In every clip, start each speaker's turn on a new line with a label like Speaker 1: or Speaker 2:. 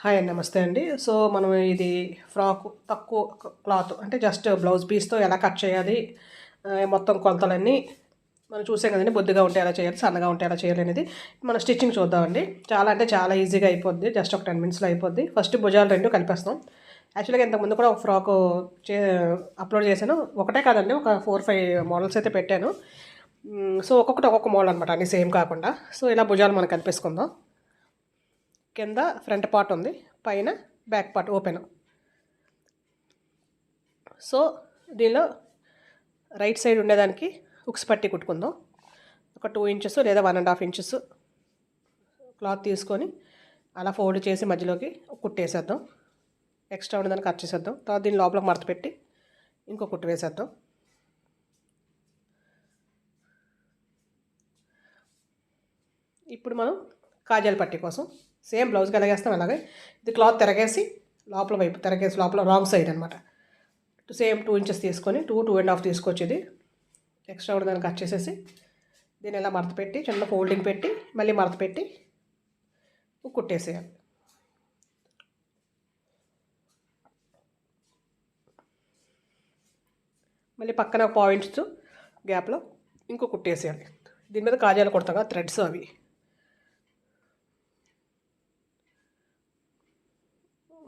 Speaker 1: Hi నమస్తే అండి. So, మనం ఇది ఫ్రాకు తక్కువ క్లాత్ అంటే జస్ట్ బ్లౌజ్ పీస్‌తో ఎలా కట్ చేయాలి, మొత్తం కొలతలన్నీ మనం చూసాం కదండీ. బొద్దుగా ఉంటే ఎలా చేయాలి, సన్నగా ఉంటే ఎలా చేయాలి అనేది మనం స్టిచ్చింగ్ చూద్దామండి. చాలా అంటే చాలా ఈజీగా అయిపోద్ది. జస్ట్ ఒక 10 మినిట్స్‌లో అయిపోద్ది. ఫస్ట్ భుజాలు 2 కలిపేస్తాం. యాక్చువల్‌గా ఇంతకుముందు కూడా ఒక ఫ్రాకు చే అప్‌లోడ్ చేశాను. ఒకటే కాదండి, ఒక 4, 5 మోడల్స్ అయితే పెట్టాను. సో, ఒక్కొక్కటి ఒక్కొక్క మోడల్ అనమాట, అన్నీ సేమ్ కాకుండా. సో, ఇలా భుజాలు మనం కలిపేసుకుందాం. కింద ఫ్రంట్ పార్ట్ ఉంది, పైన బ్యాక్ పార్ట్ ఓపెన్. సో దీనిలో రైట్ సైడ్ ఉండేదానికి హుక్స్ పట్టి కుట్టుకుందాం. ఒక 2 ఇంచెస్ లేదా 1.5 ఇంచెస్ క్లాత్ తీసుకొని అలా ఫోల్డ్ చేసి మధ్యలోకి కుట్టేసేద్దాం. ఎక్స్ట్రా ఉండేదాన్ని కట్ చేసేద్దాం. తర్వాత దీని లోపలికి మడత పెట్టి ఇంకో కుట్టు వేసేద్దాం. ఇప్పుడు మనం కాజాల పట్టి కోసం సేమ్ బ్లౌజ్కి ఎలాగేస్తాం అలాగే ఇది క్లాత్ తిరగేసి లోపల వైపు తిరగేసి లోపల రాంగ్ సైడ్ అనమాట. సేమ్ 2 ఇంచెస్ తీసుకొని 2.5 తీసుకొచ్చేది ఎక్స్ట్రా కూడా దాన్ని కట్ చేసేసి దీన్ని ఇలా మడత పెట్టి చిన్న ఫోల్డింగ్ పెట్టి మళ్ళీ మడత పెట్టి కుట్టేసేయాలి. మళ్ళీ పక్కన 1 ఇంచ్ గ్యాప్లో ఇంకో కుట్టేసేయాలి. దీని మీద కాజాలు కుడతాగా థ్రెడ్స్ అవి.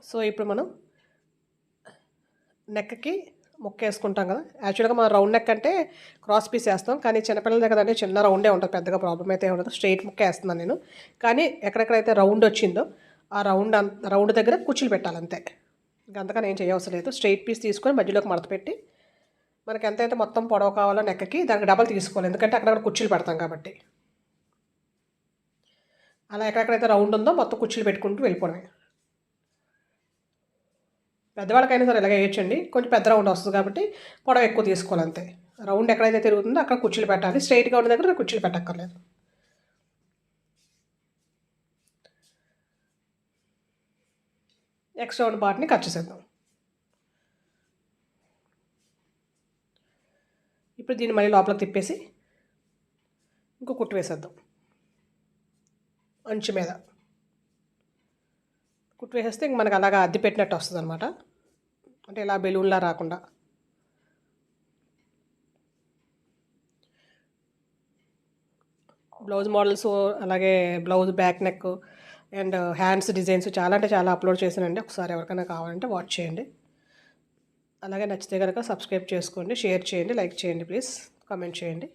Speaker 1: సో ఇప్పుడు మనం నెక్కి ముక్క వేసుకుంటాం కదా. యాక్చువల్గా మనం రౌండ్ నెక్ అంటే క్రాస్ పీస్ వేస్తాం, కానీ చిన్నపిల్లల దగ్గర అంటే చిన్న రౌండే ఉంటుంది, పెద్దగా ప్రాబ్లం అయితే ఉండదు. స్ట్రైట్ ముక్క వేస్తున్నాను నేను. కానీ ఎక్కడెక్కడైతే రౌండ్ వచ్చిందో ఆ రౌండ్ దగ్గర కుచ్చులు పెట్టాలి అంతే. ఇంకంతగా నేను చేయవసరం లేదు. స్ట్రైట్ పీస్ తీసుకొని మధ్యలోకి మడత పెట్టి మనకి ఎంతైతే మొత్తం పొడవు కావాలో నెక్కి దానికి డబల్ తీసుకోవాలి, ఎందుకంటే అక్కడక్కడ కుచ్చులు పెడతాం కాబట్టి. అలా ఎక్కడెక్కడైతే రౌండ్ ఉందో మొత్తం కుచ్చులు పెట్టుకుంటూ వెళ్ళిపోవడమే. పెద్దవాళ్ళకైనా సరే ఇలాగ వేయచ్చండి. కొంచెం పెద్ద రౌండ్ వస్తుంది కాబట్టి పొడవు ఎక్కువ తీసుకోవాలి అంతే. రౌండ్ ఎక్కడైతే తిరుగుతుందో అక్కడ కుర్చీలు పెట్టాలి. స్ట్రైట్గా ఉన్న దగ్గర కుర్చీలు పెట్టక్కర్లేదు. ఎక్స్ట్రా ఉన్న పార్ట్ని కట్ చేసేద్దాం. ఇప్పుడు దీన్ని మళ్ళీ లోపలికి తిప్పేసి ఇంకో కుట్టు వేసేద్దాం. అంచు మీద కుట్టు వేసేస్తే ఇంక మనకు అలాగా అద్దె పెట్టినట్టు వస్తుంది అనమాట. అంటే ఇలా బెలూన్లా రాకుండా. బ్లౌజ్ మోడల్స్ అలాగే blouse back neck and hands designs చాలా అంటే చాలా అప్లోడ్ చేశానండి. ఒకసారి ఎవరికైనా కావాలంటే వాచ్ చేయండి. అలాగే నచ్చితే కనుక సబ్స్క్రైబ్ చేసుకోండి, షేర్ చేయండి, లైక్ చేయండి, ప్లీజ్ కామెంట్ చేయండి.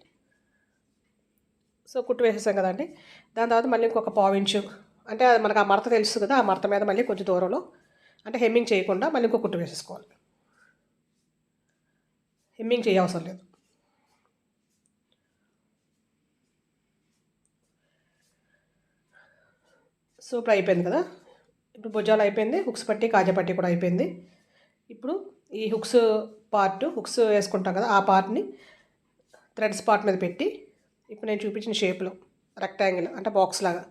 Speaker 1: సో కుట్టు వేసేసాం కదండి. దాని తర్వాత మళ్ళీ ఇంకొక 1/4 ఇంచు అంటే మనకు ఆ మడత తెలుసు కదా, ఆ మడత మీద మళ్ళీ కొంచెం దూరంలో అంటే హెమ్మింగ్ చేయకుండా మళ్ళీ ఇంకో కుట్టు వేసేసుకోవాలి. హెమ్మింగ్ చేయవసరం లేదు. సో ఇప్పుడు అయిపోయింది కదా. ఇప్పుడు భుజాలు అయిపోయింది, హుక్స్ పట్టి కాజా పట్టి కూడా అయిపోయింది. ఇప్పుడు ఈ హుక్స్ వేసుకుంటాం కదా, ఆ పార్ట్ని థ్రెడ్స్ పార్ట్ మీద పెట్టి ఇప్పుడు నేను చూపించిన షేప్లో రెక్టాంగిల్ అంటే బాక్స్ లాగా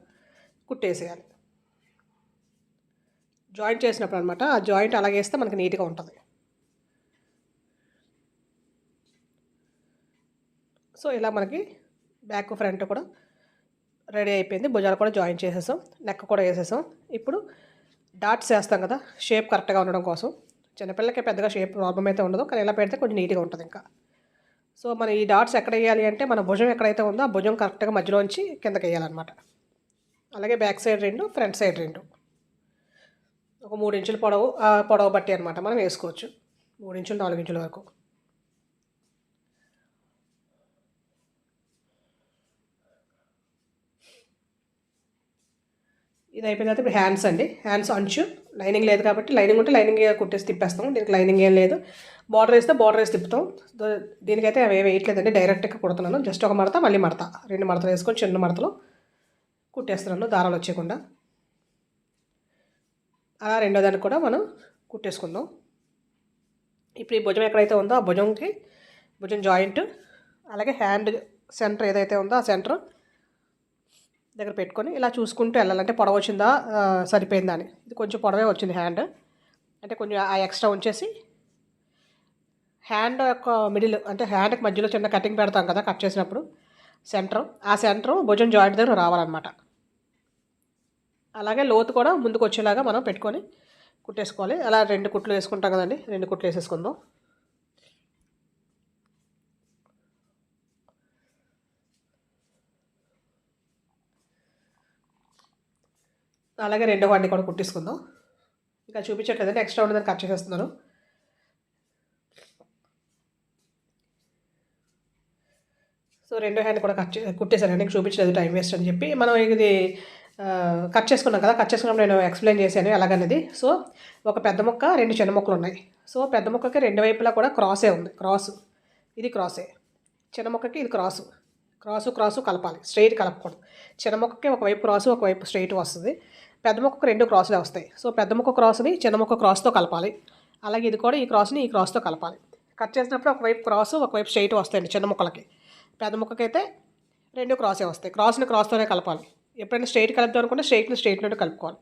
Speaker 1: కుట్టేసేయాలి. జాయింట్ చేసినప్పుడు అనమాట. ఆ జాయింట్ అలాగే వేస్తే మనకి నీట్గా ఉంటుంది. సో ఇలా మనకి బ్యాక్ ఫ్రంట్ కూడా రెడీ అయిపోయింది. భుజాలు కూడా జాయిన్ చేసేసాం, నెక్ కూడా వేసేసాం. ఇప్పుడు డాట్స్ వేస్తాం కదా, షేప్ కరెక్ట్గా ఉండడం కోసం. చిన్నపిల్లలకి పెద్దగా షేప్ ప్రాబ్లం అయితే ఉండదు, కానీ ఇలా పెడితే కొంచెం నీట్గా ఉంటుంది ఇంకా. సో మనం ఈ డాట్స్ ఎక్కడ వేయాలి అంటే మన భుజం ఎక్కడైతే ఉందో ఆ భుజం కరెక్ట్గా మధ్యలోంచి కిందకి వేయాలన్నమాట. అలాగే బ్యాక్ సైడ్ 2, ఫ్రంట్ సైడ్ 2, ఒక 3 ఇంచుల పొడవు బట్టి అనమాట మనం వేసుకోవచ్చు. 3 ఇంచులు 4 ఇంచుల వరకు. ఇది అయిపోయిన తర్వాత ఇప్పుడు హ్యాండ్స్ అండి. హ్యాండ్స్ అంచు లైనింగ్ లేదు కాబట్టి, లైనింగ్ ఉంటే లైనింగ్ కుట్టేసి తిప్పేస్తాం. దీనికి లైనింగ్ ఏం లేదు. బార్డర్ వేస్తే బార్డర్ వేసి తిప్పుతాం. దీనికైతే అవి వేయట్లేదండి, డైరెక్ట్గా కుడుతున్నాను. జస్ట్ ఒక మడత మళ్ళీ మడత 2 మడతలు వేసుకొని చిన్న మడతలో కుట్టేస్తున్నాను దారాలు వచ్చేయకుండా. అలా రెండో దానికి కూడా మనం కుట్టేసుకుందాం. ఇప్పుడు ఈ భుజం ఎక్కడైతే ఉందో ఆ భుజం జాయింట్ అలాగే హ్యాండ్ సెంటర్ ఏదైతే ఉందో ఆ సెంటర్ దగ్గర పెట్టుకొని ఇలా చూసుకుంటూ వెళ్ళాలంటే పొడవ వచ్చిందా సరిపోయిందా అని. ఇది కొంచెం పొడవే వచ్చింది హ్యాండ్, అంటే కొంచెం ఆ ఎక్స్ట్రా ఉంచేసి హ్యాండ్ యొక్క మిడిల్ అంటే హ్యాండ్కి మధ్యలో చిన్న కటింగ్ పెడతాం కదా కట్ చేసినప్పుడు, ఆ సెంటర్ భుజం జాయింట్ దగ్గర రావాలన్నమాట. అలాగే లోతు కూడా ముందుకు వచ్చేలాగా మనం పెట్టుకొని కుట్టేసుకోవాలి. అలా 2 కుట్లు వేసుకుంటాం కదండి, 2 కుట్లు వేసేసుకుందాం. అలాగే రెండో వాడిని కూడా కుట్టేసుకుందాం. ఇంకా చూపించట్లేదండి, ఎక్స్ట్రా ఉండదని కట్ చేసేస్తున్నాను. సో రెండో హ్యాండ్ కూడా కుట్టేశానండి, చూపించలేదు టైం వేస్ట్ అని చెప్పి. మనం ఇది కట్ చేసుకున్నాం కదా, కట్ చేసుకున్నప్పుడు నేను ఎక్స్ప్లెయిన్ చేశాను ఎలాగనేది. సో ఒక పెద్ద ముక్క, 2 చిన్న ముక్కలు ఉన్నాయి. సో పెద్ద ముక్కకి 2 వైపులా కూడా క్రాసే ఉంది, ఇది క్రాసే. చిన్న ముక్కకి ఇది క్రాసు కలపాలి, స్ట్రైట్ కలపకూడదు. చిన్న ముక్కకి ఒకవైపు క్రాసు, ఒకవైపు స్ట్రైట్ వస్తుంది. పెద్ద ముక్కకు 2 క్రాసులే వస్తాయి. సో పెద్ద ముక్క క్రాస్ని చిన్న ముక్క క్రాస్తో కలపాలి. అలాగే ఇది కూడా ఈ క్రాస్తో కలపాలి. కట్ చేసినప్పుడు ఒకవైపు క్రాసు, ఒకవైపు స్ట్రైట్ వస్తాయండి చిన్న ముక్కలకి. పెద్ద ముక్కకైతే 2 క్రాసే వస్తాయి. క్రాస్ని క్రాస్తోనే కలపాలి. ఎప్పుడైనా స్ట్రైట్ కలుపుతాం అనుకుంటే స్ట్రైట్లోనే కలుపుకోవాలి.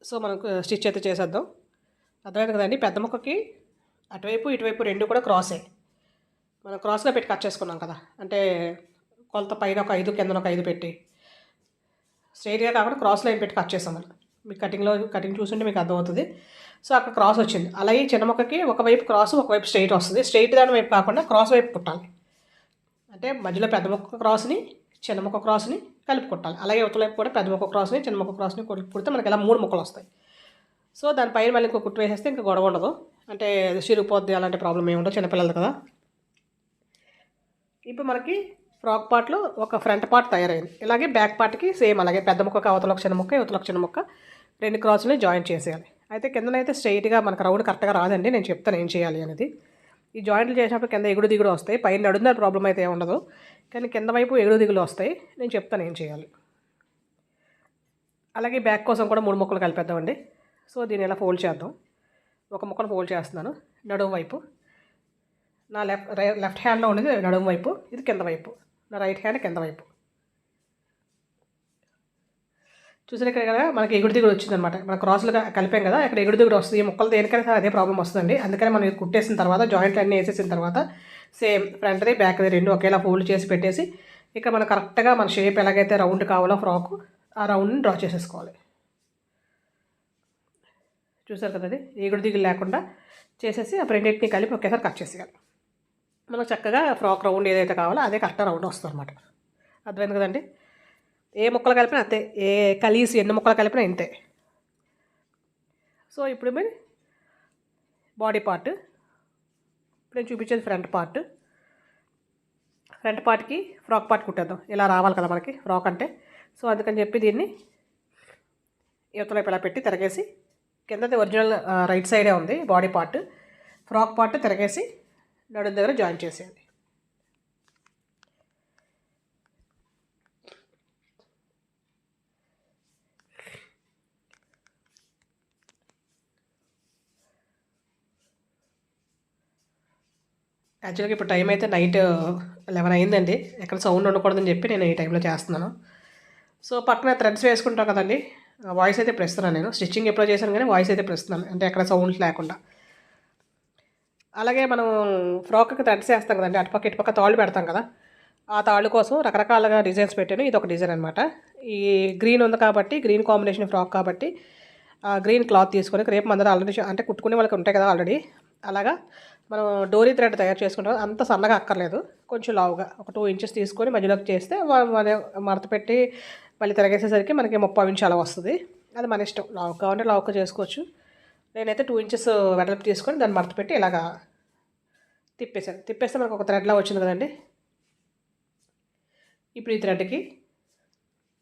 Speaker 1: సో మనకు స్టిచ్ అయితే చేసేద్దాం. అర్థమైంది కదండి. పెద్ద ముక్కకి అటువైపు ఇటువైపు 2 కూడా క్రాసే. మనం క్రాస్గా పెట్టి కట్ చేసుకున్నాం కదా, అంటే కొలత పైన ఒక 5, కింద ఒక 5 పెట్టి స్ట్రైట్గా కాకుండా క్రాస్ లైన్ పెట్టి కట్ చేసాం మనం. మీకు కటింగ్ చూస్తుంటే మీకు అర్థమవుతుంది. సో అక్కడ క్రాస్ వచ్చింది. అలాగే చిన్న ముక్కకి ఒకవైపు క్రాసు, ఒకవైపు స్ట్రైట్ వస్తుంది. స్ట్రైట్ దాని వైపు కాకుండా క్రాస్ వైపు కుట్టాలి. అంటే మధ్యలో పెద్ద ముక్క క్రాస్ని, చిన్న ముక్క క్రాస్ని కలిపి కుట్టాలి. అలాగే అవతల వైపు కూడా పెద్ద ముక్క క్రాస్ని, చిన్న ముక్క క్రాస్ని కుడితే మనకి ఇలా 3 ముక్కలు వస్తాయి. సో దానిపైన మళ్ళీ ఇంకో కుట్టు వేసేస్తే ఇంకా గొడవ ఉండదు. అంటే చిరిగిపోద్ది అలాంటి ప్రాబ్లం ఏమి ఉండదు, చిన్నపిల్లలు కదా. ఇప్పుడు మనకి ఫ్రాక్ పార్ట్లో ఒక ఫ్రంట్ పార్ట్ తయారైంది. ఇలాగే బ్యాక్ పార్ట్కి సేమ్ అలాగే పెద్ద ముక్కకు అవతల ఒక చిన్న ముక్క, అవతల ఒక చిన్న ముక్క 2 క్రాసులని జాయిన్ చేసేయాలి. అయితే కిందనైతే స్ట్రైట్గా మనకు రౌండ్ కరెక్ట్గా రాదండి, నేను చెప్తాను ఏం చేయాలి అనేది. ఈ జాయింట్లు చేసినప్పుడు కింద ఎగుడు దిగుడు వస్తాయి. పైన నడున్న ప్రాబ్లం అయితే ఉండదు, కానీ కింద వైపు ఎగుడు దిగులు వస్తాయి. నేను చెప్తాను ఏం చేయాలి. అలాగే బ్యాక్ కోసం కూడా 3 ముక్కలు కలిపేద్దామండి. సో దీన్ని ఇలా ఫోల్డ్ చేద్దాం. ఒక ముక్కను ఫోల్డ్ చేస్తున్నాను నడుము వైపు. నా లెఫ్ట్ హ్యాండ్లో ఉండేది నడుము వైపు, ఇది కింద వైపు. నా రైట్ హ్యాండ్ కింద వైపు. చూసిన ఇక్కడ కదా మనకి ఎగుడు దిగుడు వచ్చిందనమాట. మనం క్రాసులుగా కలిపాం కదా, ఇక్కడ ఎగుడు దిగుడు వస్తుంది. ఈ ముక్కలు దేనికైనా అదే ప్రాబ్లం వస్తుందండి. అందుకని మనం ఇది కుట్టేసిన తర్వాత, జాయింట్లు అన్నీ వేసేసిన తర్వాత సేమ్ ఫ్రంట్ది బ్యాక్ది 2 ఒకేలా ఫోల్డ్ చేసి పెట్టేసి, ఇక్కడ మనం కరెక్ట్గా మన షేప్ ఎలాగైతే రౌండ్ కావాలో ఫ్రాక్, ఆ రౌండ్ని డ్రా చేసేసుకోవాలి. చూసారు కదా, అది ఎగుడు దిగులు లేకుండా చేసేసి ఆ రెండింటిని కలిపి ఒకేసారి కట్ చేసేయాలి. మనకు చక్కగా ఫ్రాక్ రౌండ్ ఏదైతే కావాలో అదే కరెక్ట్గా రౌండ్ వస్తుంది అనమాట. అర్థమైంది కదండి. ఏ ముక్కలు కలిపినా అంతే, ఏ కలిసి ఎన్ని ముక్కలు కలిపినా ఇంతే. సో ఇప్పుడు మీరు బాడీ పార్ట్, ఇప్పుడు నేను చూపించేది ఫ్రంట్ పార్ట్కి ఫ్రాక్ పార్ట్ కుట్టేద్దాం. ఇలా రావాలి కదా మనకి ఫ్రాక్ అంటే. సో అందుకని చెప్పి దీన్ని యువతల వైపు ఇలా పెట్టి తిరగేసి, కిందది ఒరిజినల్ రైట్ సైడే ఉంది బాడీ పార్ట్, ఫ్రాక్ పార్ట్ తిరగేసి నడుము దగ్గర జాయిన్ చేసేయండి. యాక్చువల్గా ఇప్పుడు టైం అయితే నైట్ 11 అయిందండి. ఎక్కడ సౌండ్ ఉండకూడదని చెప్పి నేను ఈ టైంలో చేస్తున్నాను. సో పక్కన థ్రెడ్స్ వేసుకుంటాం కదండి, వాయిస్ అయితే ఇప్పుడు ఇస్తున్నాను. నేను స్టిచ్చింగ్ ఎప్పుడో చేశాను కానీ వాయిస్ అయితే ఇప్పుడు ఇస్తున్నాను, అంటే ఎక్కడ సౌండ్స్ లేకుండా. అలాగే మనం ఫ్రాక్కి థ్రెడ్స్ వేస్తాం కదండి, అటుపక్క ఇటుపక్క తాళ్ళు పెడతాం కదా, ఆ తాళ్ళు కోసం రకరకాలుగా డిజైన్స్ పెట్టాను. ఇది ఒక డిజైన్ అనమాట. ఈ గ్రీన్ ఉంది కాబట్టి, గ్రీన్ కాంబినేషన్ ఫ్రాక్ కాబట్టి గ్రీన్ క్లాత్ తీసుకొని, రేపు మందర ఆల్రెడీ అంటే కుట్టుకునే వాళ్ళకి ఉంటాయి కదా ఆల్రెడీ, అలాగా మనం డోరీ థ్రెడ్ తయారు చేసుకుంటాం. అంత సన్నగా అక్కర్లేదు, కొంచెం లావుగా ఒక 2 ఇంచెస్ తీసుకొని మధ్యలోకి చేస్తే మడత పెట్టి మళ్ళీ తిరగేసేసరికి మనకి 30 ఇంచ్ అలా వస్తుంది. అది మన ఇష్టం, లావుగా కావాలంటే లావుగా చేసుకోవచ్చు. నేనైతే 2 ఇంచెస్ వెడల్పు తీసుకొని దాన్ని మడత పెట్టి ఇలాగా తిప్పేస్తే మనకు ఒక థ్రెడ్లా వచ్చింది కదండి. ఇప్పుడు ఈ థ్రెడ్కి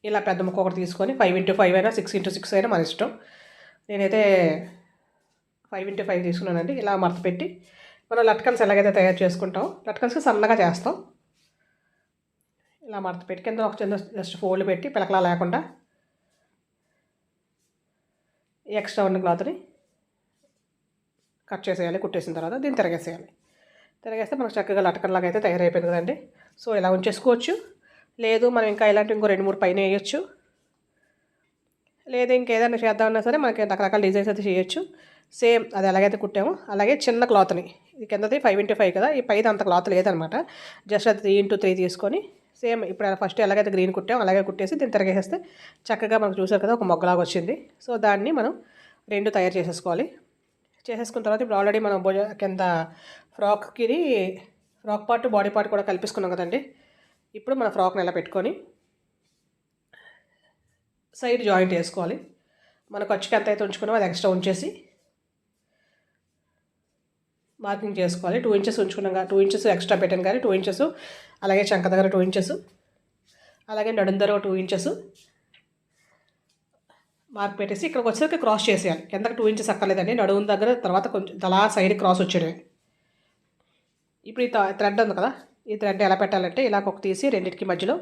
Speaker 1: ఇలా పెద్ద ముక్క ఒకటి తీసుకొని 5x5 అయినా 6x6 అయినా మన ఇష్టం. నేనైతే 5x5 తీసుకున్నానండి. ఇలా మడత పెట్టి మనం లట్కన్స్ ఎలాగైతే తయారు చేసుకుంటాం, లట్కన్స్కి సన్నగా చేస్తాం. ఇలా మడత పెట్టి కింద ఒక చిన్న జస్ట్ ఫోల్డ్ పెట్టి పిలకలా లేకుండా ఎక్స్ట్రా ఉన్న క్లాత్ని కట్ చేసేయాలి. కుట్టేసిన తర్వాత దీన్ని తిరగేస్తే మనకు చక్కగా లటకన్లాగా అయితే తయారైపోయింది కదండి. సో ఇలా ఉంచేసుకోవచ్చు. లేదు మనం ఇంకా ఇలాంటి ఇంకో 2-3 పైన వేయచ్చు, లేదు ఇంకేదైనా చేద్దామన్నా సరే మనకి రకరకాల డిజైన్స్ అయితే చేయొచ్చు. సేమ్ అది ఎలాగైతే కుట్టామో అలాగే చిన్న క్లాత్ని, ఇది కిందది 5x5 కదా, ఈ పైన అంత క్లాత్ లేదనమాట, జస్ట్ అది 3x3 తీసుకొని సేమ్ ఇప్పుడు ఫస్ట్ ఎలాగైతే గ్రీన్ కుట్టాం అలాగే కుట్టేసి దీన్ని తిరగేస్తే చక్కగా మనకు చూసారు కదా ఒక మొగ్గలాగా వచ్చింది. సో దాన్ని మనం 2 తయారు చేసేసుకోవాలి. చేసేసుకున్న తర్వాత ఇప్పుడు ఆల్రెడీ మనం కింద ఫ్రాక్ పార్ట్ బాడీ పార్ట్ కూడా కల్పించుకున్నాం కదండి. ఇప్పుడు మన ఫ్రాక్ని ఎలా పెట్టుకొని సైడ్ జాయింట్ వేసుకోవాలి. మన ఖర్చుకి ఎంత అయితే ఉంచుకున్నామో అది ఎక్స్ట్రా ఉంచేసి మార్కింగ్ చేసుకోవాలి. 2 ఇంచెస్ ఉంచుకున్నాం, 2 ఇంచెస్ ఎక్స్ట్రా పెట్టాను కానీ 2 ఇంచెస్, అలాగే చంక దగ్గర 2 ఇంచెస్, అలాగే నడుం దగ్గర 2 ఇంచెస్ మార్క్ పెట్టేసి ఇక్కడికి వచ్చేసరికి క్రాస్ చేసేయాలి. కిందకి 2 ఇంచెస్ అక్కర్లేదండి, నడుము దగ్గర తర్వాత కొంచెం అలా సైడ్ క్రాస్ వచ్చేయడమే. ఇప్పుడు ఈ థ్రెడ్ ఉంది కదా, ఈ థ్రెడ్ ఎలా పెట్టాలంటే ఇలా ఒక తీసి రెండింటికి మధ్యలో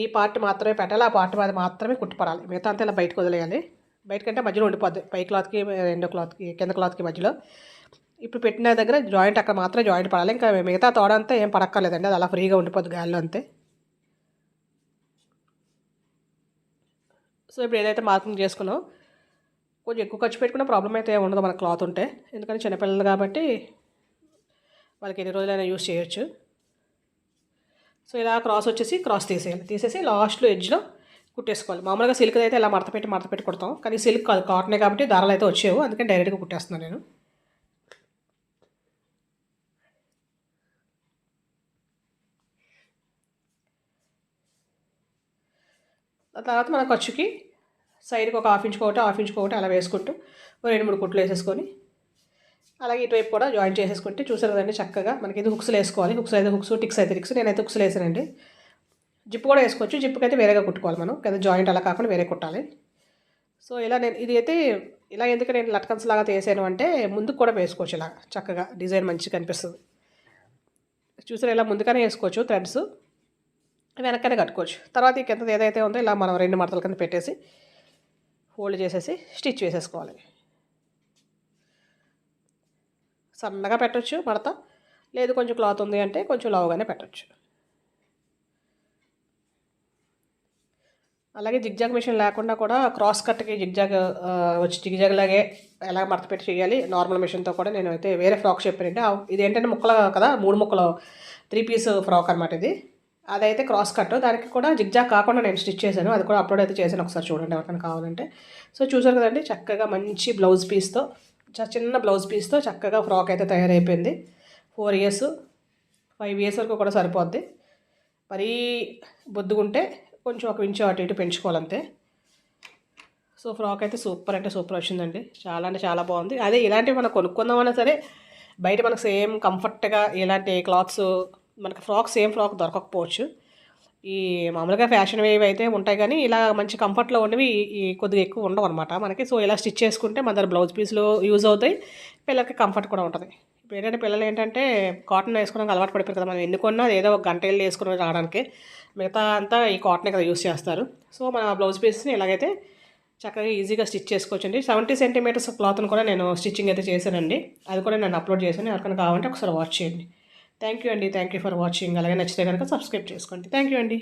Speaker 1: ఈ పార్ట్ మాత్రమే పెట్టాలి. ఆ పార్ట్ మీద మాత్రమే కుట్టుపడాలి. మిగతా అంతా ఇలా బయటకు వదిలేయాలి. బయటకంటే మధ్యలో ఉండిపోద్ది, పై క్లాత్కి రెండో క్లాత్కి కింద క్లాత్కి మధ్యలో. ఇప్పుడు పెట్టిన దగ్గర జాయింట్ అక్కడ మాత్రం జాయింట్ పడాలి. ఇంకా మిగతా తోడంతా ఏం పడక్కర్లేదండి, అది అలా ఫ్రీగా ఉండిపోద్ది గాలిలో అంతే. సో ఇప్పుడు ఏదైతే మార్కింగ్ చేసుకున్నామో కొంచెం ఎక్కువ ఖర్చు పెట్టుకున్న ప్రాబ్లం అయితే ఉండదు మన క్లాత్ ఉంటే, ఎందుకంటే చిన్నపిల్లలు కాబట్టి వాళ్ళకి ఎన్ని రోజులైనా యూజ్ చేయొచ్చు. సో ఇలా క్రాస్ వచ్చేసి క్రాస్ తీసేసి లాస్ట్లో ఎడ్జ్లో కుట్టేసుకోవాలి. మామూలుగా సిల్క్ అయితే ఇలా మడత పెట్టి కుడతాం, కానీ సిల్క్ కాదు, కాటనే కాబట్టి దారాలు అయితే వచ్చేవు, అందుకని డైరెక్ట్గా కుట్టేస్తున్నాను నేను. ఆ తర్వాత మన ఖర్చుకి సైడ్కి ఒక హాఫ్ ఇంచ్ ఒకటి అలా వేసుకుంటూ 2-3 కుట్లు వేసేసుకొని అలాగే ఇటువైపు కూడా జాయిన్ చేసేసుకుంటే చూసారు కదండి చక్కగా. మనకి ఇది హుక్స్లు వేసుకోవాలి. హుక్స్ అయితే హుక్స్, టిక్స్ అయితే టిక్స్. నేనైతే హుక్స్లు వేసానండి. జిప్ కూడా వేసుకోవచ్చు, జిప్కి అయితే వేరేగా కుట్టుకోవాలి మనం, కదా జాయింట్ అలా కాకుండా వేరే కుట్టాలి. సో ఇలా నేను ఇది అయితే ఇలా ఎందుకు నేను లట్కన్స్ లాగా తీసాను అంటే ముందుకు కూడా వేసుకోవచ్చు, ఇలా చక్కగా డిజైన్ మంచిగా కనిపిస్తుంది. చూసారు ఇలా ముందుగానే వేసుకోవచ్చు థ్రెడ్స్, వెనక్కనే కట్టుకోవచ్చు. తర్వాత ఈ కింద ఏదైతే ఉందో ఇలా మనం 2 మడతల కింద పెట్టేసి ఫోల్డ్ చేసేసి స్టిచ్ వేసేసుకోవాలి. సన్నగా పెట్టచ్చు మడత, లేదు కొంచెం క్లాత్ ఉంది అంటే కొంచెం లావుగానే పెట్టచ్చు. అలాగే జిగ్జాగ్ మిషన్ లేకుండా కూడా క్రాస్ కట్కి జిగ్జాగ్ జిగ్జాగ్ లాగే ఎలా మడత పెట్టి చేయాలి నార్మల్ మిషన్తో కూడా నేను అయితే వేరే ఫ్రాక్ చెప్పానంటే. ఇది ఏంటంటే ముక్కలు కదా, 3 ముక్కలు 3 పీస్ ఫ్రాక్ అనమాట ఇది. అదైతే క్రాస్ కట్, దానికి కూడా జిగ్జాగ్ కాకుండా నేను స్టిచ్ చేశాను, అది కూడా అప్లోడ్ అయితే చేశాను, ఒకసారి చూడండి ఎవరికైనా కావాలంటే. సో చూసారు కదండి చక్కగా మంచి బ్లౌజ్ పీస్తో, చిన్న బ్లౌజ్ పీస్తో చక్కగా ఫ్రాక్ అయితే తయారైపోయింది. 4 ఇయర్స్ 5 ఇయర్స్ వరకు కూడా సరిపోద్ది. మరీ బొద్దుగుంటే కొంచెం 1 ఇంచు అటు ఇటు పెంచుకోవాలంతే. సో ఫ్రాక్ అయితే సూపర్ అంటే సూపర్ వచ్చిందండి, చాలా అంటే చాలా బాగుంది. అదే ఇలాంటివి మనం కొనుక్కుందామన్నా సరే బయట మనకు సేమ్ కంఫర్ట్గా ఇలాంటి క్లాత్స్ మనకు సేమ్ ఫ్రాక్ దొరకకపోవచ్చు. ఈ మామూలుగా ఫ్యాషన్ వేవి అయితే ఉంటాయి, కానీ ఇలా మంచి కంఫర్ట్లో ఉండేవి ఈ కొద్దిగా ఎక్కువ ఉండవు అనమాట మనకి. సో ఇలా స్టిచ్ చేసుకుంటే మన దగ్గర బ్లౌజ్ పీస్లో యూజ్ అవుతాయి, పిల్లలకి కంఫర్ట్ కూడా ఉంటుంది. ఇప్పుడు ఏంటంటే పిల్లలు ఏంటంటే కాటన్ వేసుకోవడానికి అలవాటు పడిపోయారు కదా, మనం ఎన్నుకున్నా ఏదో ఒక గంట వెళ్ళి వేసుకుని రావడానికి, మిగతా అంతా ఈ కాటనే కదా యూజ్ చేస్తారు. సో మన బ్లౌజ్ పీస్ని ఎలాగైతే చక్కగా ఈజీగా స్టిచ్ చేసుకోవచ్చండి. 70 సెంటీమీటర్స్ క్లాత్ని కూడా నేను స్టిచ్చింగ్ అయితే చేశానండి, అది కూడా నేను అప్లోడ్ చేశాను, ఎవరికైనా కావాలంటే ఒకసారి వాచ్ చేయండి. థ్యాంక్ యూ అండి, థ్యాంక్ యూ ఫర్ వాచింగ్. అలాగే నచ్చితే కనుక సబ్స్క్రైబ్ చేసుకోండి. థ్యాంక్ యూ అండి.